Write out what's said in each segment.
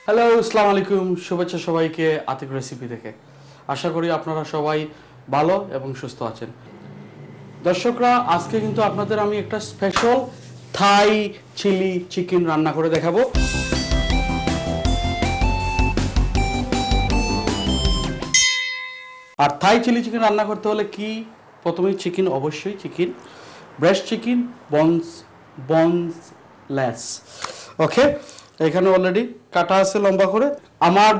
Hello, আসসালামু আলাইকুম। শুভেচ্ছা সবাইকে আতিক রেসিপি থেকে। আশা করি আপনারা সবাই ভালো এবং সুস্থ আছেন। দর্শকরা, আজকে কিন্তু আপনাদের আমি একটা স্পেশাল থাই চিলি চিকেন রান্না করে দেখাবো। আর থাই চিলি চিকেন রান্না করতে হলে কি, প্রথমেই চিকেন, অবশ্যই চিকেন, ব্রেস্ট চিকেন, বনলেস। ওকে, এখানে অলরেডি কাটা আছে লম্বা করে। আমার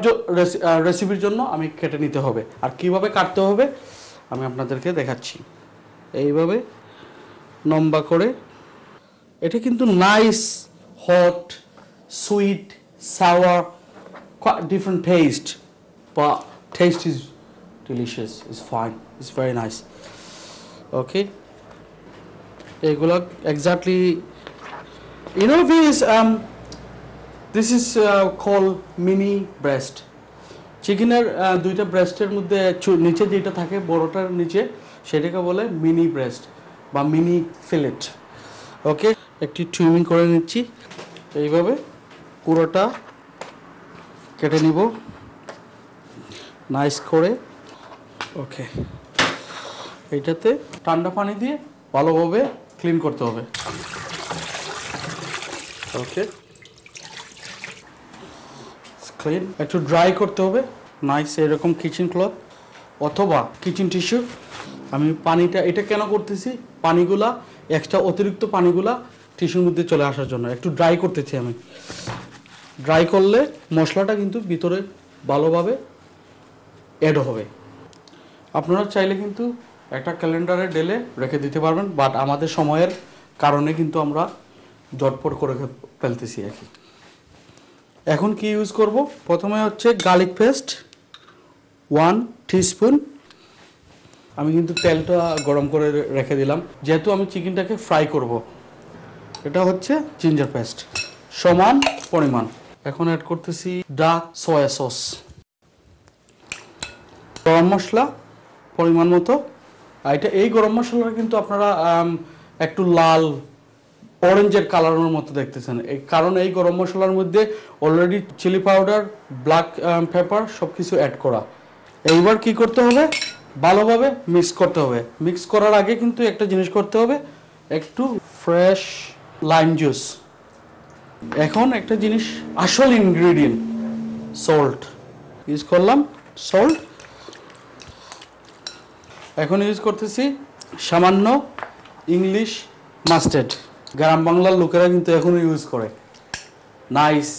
রেসিপির জন্য আমি কেটে নিতে হবে। আর কিভাবে কাটতে হবে আমি আপনাদেরকে দেখাচ্ছি। এইভাবে লম্বা করে। এটা কিন্তু nice, hot, sweet, sour, different taste, but taste is delicious, is fine, it's very nice. Okay, এগুলো exactly, you know this is called mini breast. চিকেনের দুইটা ব্রেস্টের মধ্যে নিচে যেটা থাকে বড়টার নিচে, সেটাকে বলে মিনি ব্রেস্ট বা মিনি ফিলেট। ওকে, একটু ট্রিমিং করে নিচ্ছি। এইভাবে পুরোটা কেটে নিব নাইস করে। ওকে, এইটাতে ঠান্ডা পানি দিয়ে ভালোভাবে ক্লিন করতে হবে। ওকে, ক্লিন, একটু ড্রাই করতে হবে নাইস, এরকম কিচেন ক্লথ অথবা কিচেন টিস্যু। আমি পানিটা এটা কেন করতেছি, পানিগুলা এক্সট্রা অতিরিক্ত পানিগুলা টিস্যুর মধ্যে চলে আসার জন্য একটু ড্রাই করতেছি আমি। ড্রাই করলে মশলাটা কিন্তু ভিতরে ভালোভাবে অ্যাড হবে। আপনারা চাইলে কিন্তু একটা ক্যালেন্ডারে ডেলে রেখে দিতে পারবেন, বাট আমাদের সময়ের কারণে কিন্তু আমরা জটপট করে ফেলতেছি আর কি। এখন কি ইউজ করব, প্রথমে হচ্ছে গার্লিক পেস্ট 1 টিস্পুন। আমি কিন্তু তেলটা গরম করে রেখে দিলাম, যেহেতু আমি চিকেনটাকে ফ্রাই করব। এটা হচ্ছে জিঞ্জার পেস্ট সমান পরিমাণ। এখন অ্যাড করতেছি ডার্ক সয়া সস, গরম মশলা পরিমাণ মতো। আর এটা এই গরম মশলাটা কিন্তু আপনারা একটু লাল অরেঞ্জের কালারের মতো দেখতেছেন, এই কারণ এই গরম মশলার মধ্যে already chilli powder, black pepper সব কিছু অ্যাড করা। এইবার কি করতে হবে, ভালোভাবে মিক্স করতে হবে। মিক্স করার আগে কিন্তু একটা জিনিস করতে হবে, একটু ফ্রেশ লাইম জুস। এখন একটা জিনিস, আসল ইনগ্রেডিয়েন্ট সল্ট ইউজ করলাম। সল্ট এখন ইউজ করতেছি সামান্য ইংলিশ মাস্টার্ড, গ্রাম বাংলার লোকেরা কিন্তু এখনও ইউজ করে নাইস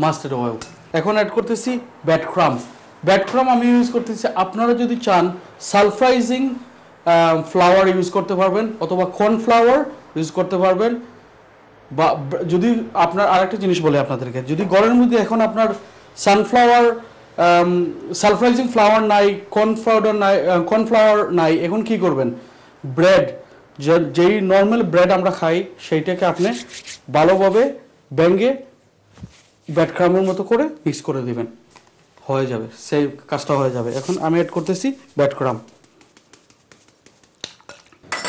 মাস্টার্ড অয়েল। এখন অ্যাড করতেছি ব্রেড ক্রাম্ব। ব্রেড ক্রাম্ব আমি ইউজ করতেছি, আপনারা যদি চান সালফ্রাইজিং ফ্লাওয়ার ইউজ করতে পারবেন অথবা কর্নফ্লাওয়ার ইউজ করতে পারবেন। বা যদি আপনার আরেকটা জিনিস বলে আপনাদেরকে, যদি ঘরের মধ্যে এখন আপনার সালফ্রাইজিং ফ্লাওয়ার নাই, কর্নফ্লাওয়ার নাই, এখন কি করবেন, ব্রেড, যেই নর্মাল ব্রেড আমরা খাই সেইটাকে আপনি ভালোভাবে ভেঙে ব্রেড ক্রাম্বের মতো করে মিক্স করে দিবেন, হয়ে যাবে, সেই কাজটা হয়ে যাবে। এখন আমি অ্যাড করতেছি ব্রেড ক্রাম্ব।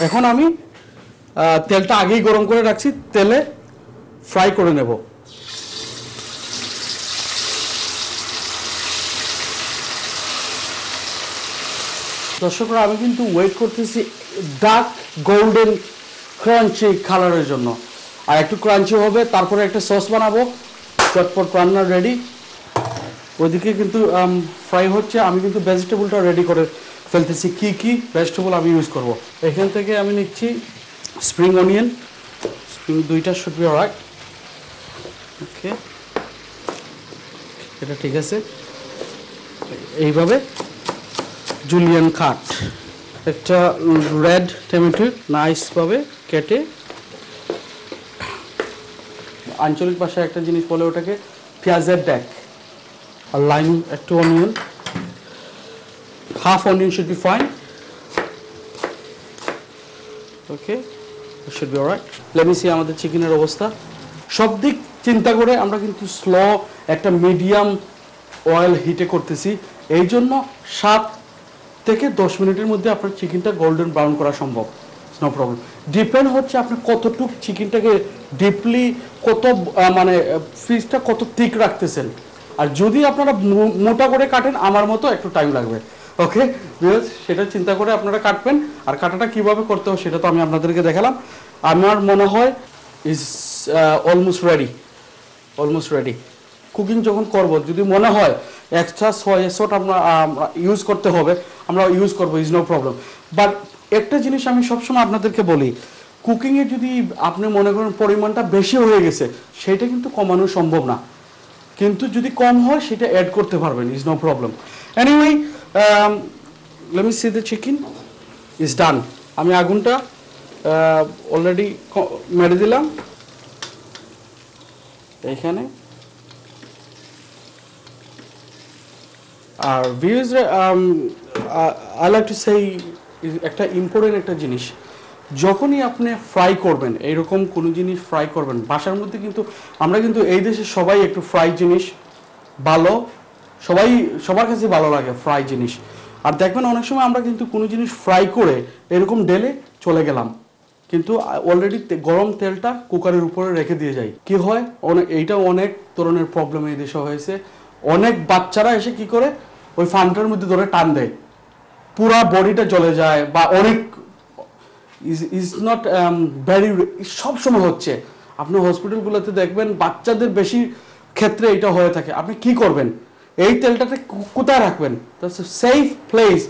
এখন আমি তেলটা আগেই গরম করে রাখছি, তেলে ফ্রাই করে নেব। দর্শকরা, আমি কিন্তু ওয়েট করতেছি ডার্ক গোল্ডেন ক্রাঞ্চি কালারের জন্য। আর একটু ক্রাঞ্চি হবে, তারপরে একটা সস বানাবো, চটপট রান্না রেডি। ওইদিকে কিন্তু ফ্রাই হচ্ছে, আমি কিন্তু ভেজিটেবলটা রেডি করে ফেলতেছি। কি কি ভেজিটেবল আমি ইউজ করব, এখান থেকে আমি নিচ্ছি স্প্রিং অনিয়ন, স্প্রিং 2টা শুড বি অলরাইট। ওকে, এটা ঠিক আছে। এইভাবে জুলিয়ান কাট, একটা রেড টমেটো নাইসভাবে কেটে, আঞ্চলিক ভাষায় একটা জিনিস বলে ওটাকে পেঁয়াজের ডেক। আর লাইম, একটু onion, half onion should be fine. Okay, should be alright. Let me see আমাদের চিকেনের অবস্থা। সব দিক চিন্তা করে আমরা কিন্তু স্লো একটা মিডিয়াম অয়েল হিটে করতেছি, এই জন্য 7 থেকে 10 মিনিটের মধ্যে আপনার চিকেনটা গোল্ডেন ব্রাউন করা সম্ভব। It's no problem. ডিপেন্ড হচ্ছে আপনি কতটুক চিকেনটাকে ডিপলি কত মানে ফিসটা কত থিক রাখতেছেন। আর যদি আপনারা মোটা করে কাটেন আমার মতো একটু টাইম লাগবে। ওকে ভিউয়ার্স, সেটা চিন্তা করে আপনারা কাটবেন। আর কাটাটা কিভাবে করতে হবে সেটা তো আমি আপনাদেরকে দেখালাম। আমার মনে হয় is almost ready, almost ready. Cooking যখন করব যদি মনে হয় এক্সট্রা সয়া সস আমরা ইউজ করতে হবে, আমরা ইউজ করবো, ইজ নো প্রবলেম। বাট একটা জিনিস আমি সবসময় আপনাদেরকে বলি, কুকিংয়ে যদি আপনি মনে করেন পরিমাণটা বেশি হয়ে গেছে সেটা কিন্তু কমানো সম্ভব না, কিন্তু যদি কম হয় সেটা অ্যাড করতে পারবেন, is no problem. Anyway let me see the chicken is done. আমি আগুনটা অলরেডি মেরে দিলাম এইখানে। আর ভিউজ আই লাইক টু সেই একটা ইম্পর্টেন্ট একটা জিনিস, যখনই আপনি ফ্রাই করবেন এইরকম কোনো জিনিস ফ্রাই করবেন বাসার মধ্যে, কিন্তু আমরা কিন্তু এই দেশে সবাই একটু ফ্রাই জিনিস ভালো, সবার কাছে ভালো লাগে ফ্রাই জিনিস। আর দেখবেন অনেক সময় আমরা কিন্তু কোনো জিনিস ফ্রাই করে এরকম ঢেলে চলে গেলাম, কিন্তু অলরেডি গরম তেলটা কুকারের উপরে রেখে দিয়ে যাই, কি হয় এইটা অনেক ধরনের প্রবলেম এই দেশে হয়েছে। অনেক বাচ্চারা এসে কি করে ওই ফানটার মধ্যে ধরে টান দেয়, পুরা বডিটা জ্বলে যায়, বা অনেক ইজ নট ভেরি, সবসময় হচ্ছে। আপনি হসপিটালগুলোতে দেখবেন বাচ্চাদের বেশি ক্ষেত্রে এটা হয়ে থাকে। আপনি কি করবেন, এই তেলটাকে কোথায় রাখবেন, সেফ প্লেস,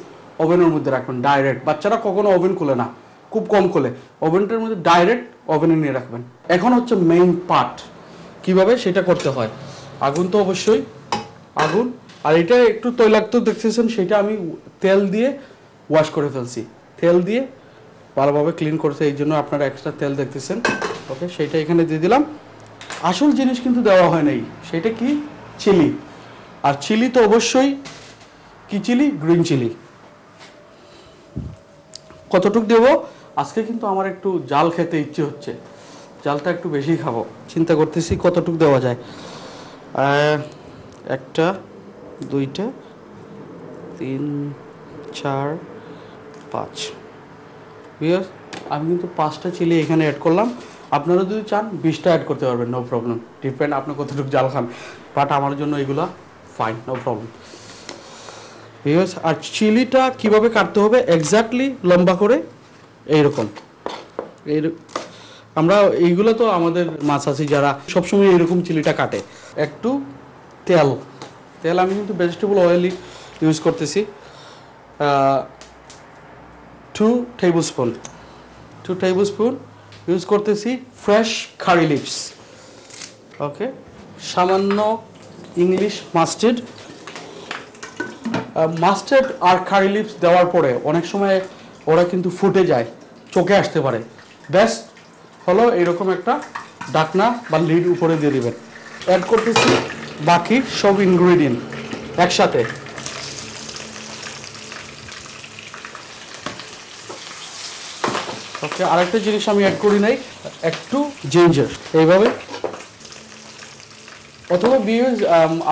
ওভেনের মধ্যে রাখবেন ডাইরেক্ট। বাচ্চারা কখনো ওভেন খুলে না, খুব কম খুলে, ওভেনটার মধ্যে ডাইরেক্ট ওভেনে নিয়ে রাখবেন। এখন হচ্ছে মেইন পার্ট, কিভাবে সেটা করতে হয়। আগুন তো অবশ্যই আগুন, আর এটা একটু তৈলাক্ত দেখতেছেন, সেটা আমি তেল দিয়ে ওয়াশ করে ফেলছি, তেল দিয়ে ভালোভাবে ক্লিন করছে, এই জন্য আপনারা এক্সট্রা তেল দেখতেছেন। ওকে, সেইটা এখানে দিয়ে দিলাম। আসল জিনিস কিন্তু দেওয়া হয় নাই, সেটা কি, চিলি। আর চিলি তো অবশ্যই কি চিলি, গ্রিন চিলি। কতটুক দেবো, আজকে কিন্তু আমার একটু জাল খেতে ইচ্ছে হচ্ছে, জালটা একটু বেশি খাবো, চিন্তা করতেছি কতটুক দেওয়া যায়। একটা, দুইটা, তিন, চার, পাঁচ। বিকজ আমি কিন্তু 5টা চিলি এখানে অ্যাড করলাম। আপনারা যদি চান 20টা অ্যাড করতে পারবেন, নো প্রবলেম, ডিপেন্ড আপনি কতটুকু জাল খান। বাট আমার জন্য এগুলা ফাইন, নো প্রবলেম। বিকজ আর চিলিটা কিভাবে কাটতে হবে এক্স্যাক্টলি লম্বা করে এইরকম, এই আমরা এইগুলো তো আমাদের মাছ আছে যারা সবসময় এরকম চিলিটা কাটে। একটু তেল, তেল আমি কিন্তু ভেজিটেবল অয়েলই ইউজ করতেছি, 2 টেবিলস্পুন ইউজ করতেছি ফ্রেশ কারি লিভস। ওকে, সামান্য ইংলিশ মাস্টার্ড। মাস্টার্ড আর কারি লিভস দেওয়ার পরে অনেক সময় ওরা কিন্তু ফুটে যায়, চোখে আসতে পারে। বেস্ট হলো এরকম একটা ঢাকনা বা লিড উপরে দিয়ে দিবেন। অ্যাড করতেছি বাকি সব ইনগ্রেডিয়েন্ট একসাথে। ওকে, আরেকটা জিনিস আমি অ্যাড করি নাই, একটু জিঞ্জার এইভাবে। অথবা বিউজ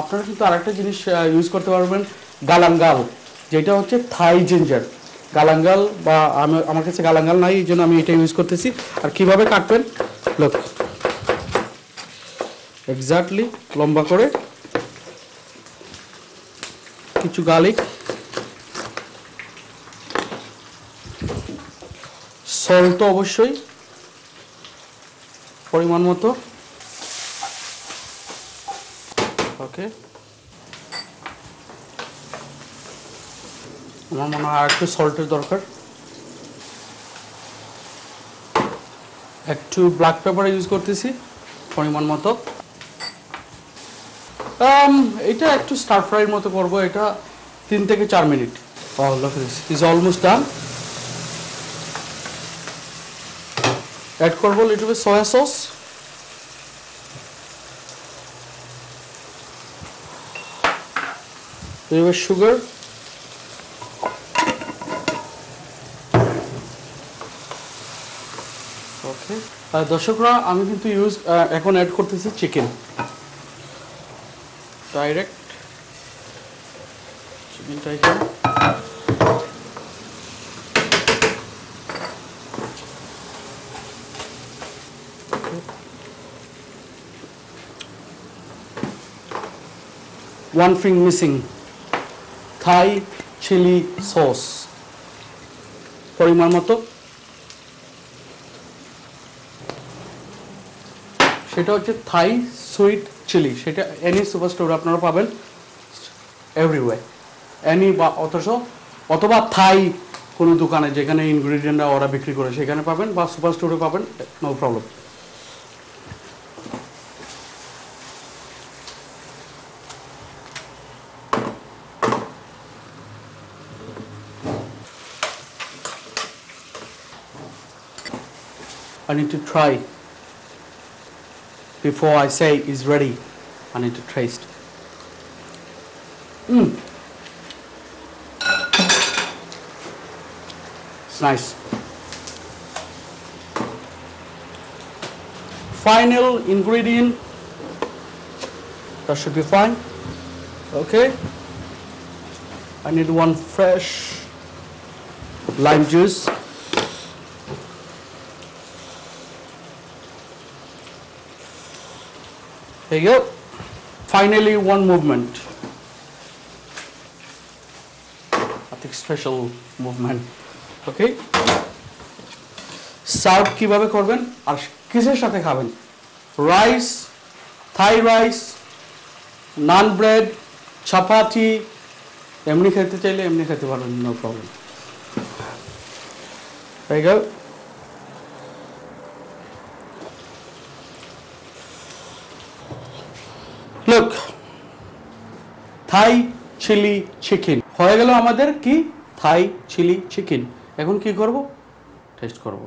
আপনারা কিন্তু আরেকটা জিনিস ইউজ করতে পারবেন, গালাঙ্গাল, যেটা হচ্ছে থাই জিঞ্জার। গালাঙ্গাল বা আমার কাছে গালাঙ্গাল নাই, এই জন্য আমি এটা ইউজ করতেছি। আর কিভাবে কাটবেন, লোক এক্স্যাক্টলি লম্বা করে, কিছু গার্লিক, সল্ট তো অবশ্যই পরিমাণ মতো। ওকে, আমার মনে হয় আর একটু সল্টের দরকার। একটু ব্ল্যাক পেপার ইউজ করতেছি পরিমাণ মতো। এটা একটু স্টার ফ্রাইয়ের মতো করবো, এটা 3 থেকে 4 minute. Is almost done. Add করবো little bit soya sauce, sugar, okay. দর্শকরা আমি কিন্তু এখন অ্যাড করতেছি চিকেন, ডাইরেক্ট চিকেনটা এখানে। one thing missing, Thai chili sauce. পরিমাণ মতো, সেটা হচ্ছে থাই সুইট চিলি। সেটা এনি সুপার স্টোরে আপনারা পাবেন, এভরিওয়্যার, এনি বা অথবা থাই কোনো দোকানে যেখানে ইনগ্রিডিয়েন্টরা ওরা বিক্রি করে সেখানে পাবেন, বা সুপার স্টোরে পাবেন, no problem. I need to try before I say it's ready. I need to taste. It's nice. Final ingredient, that should be fine. Okay, I need one fresh lime juice. There you go. Finally, one movement. I think special movement. Okay. Serve কিভাবে করবেন আর কিসের সাথে খাবেন? Rice, Thai rice, naan bread, chapati, এমনি খেতে চাইলে এমনি খেতে পারেন, no problem. There you go. Look, Thai chilli chicken হয়ে গেল আমাদের কি? Thai chilli chicken. এখন কি করব? টেস্ট করব।